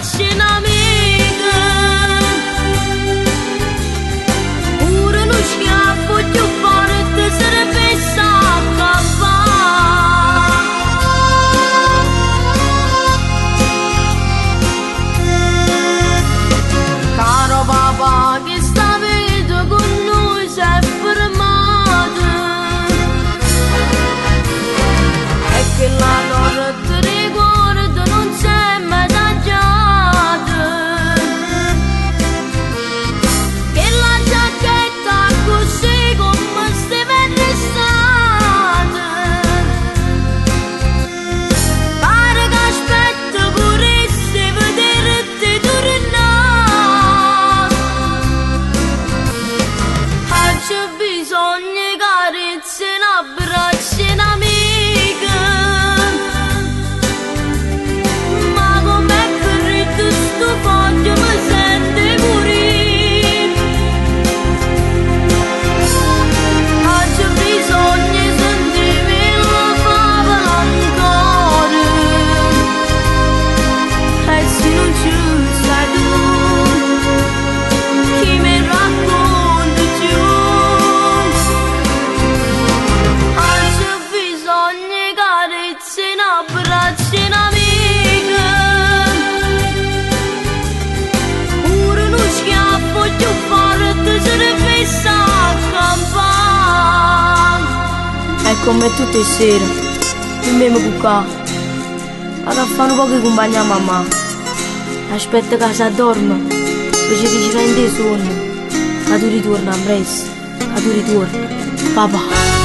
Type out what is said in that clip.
abbracci un'amica, pure uno schiaffo più forte sarebbe s'accappare. Caro papà, che sta vita con noi si è fermata, e che la loro ti ricorda non si è mai tagliata, che la giacchetta così come stava restata, pare che aspetta pure se vederti tornare. C'è bisogno di carezze e abbracci un'amica, ma com'è corretto sto foglio mi sente morire. C'è bisogno di sentirmi la favola ancora, e se non ci sei tu, chi mi racconta più? Abbracci un'amica, pure uno schiaffo più forte sarebbe s'accampare. E come tutte le sere, io mi cucca, vado a fare un po' di compagnia a mamma, aspetta che si addorma, poi ci dice in dei sogni, che tu ritorni a presto, che tu ritorni, papà.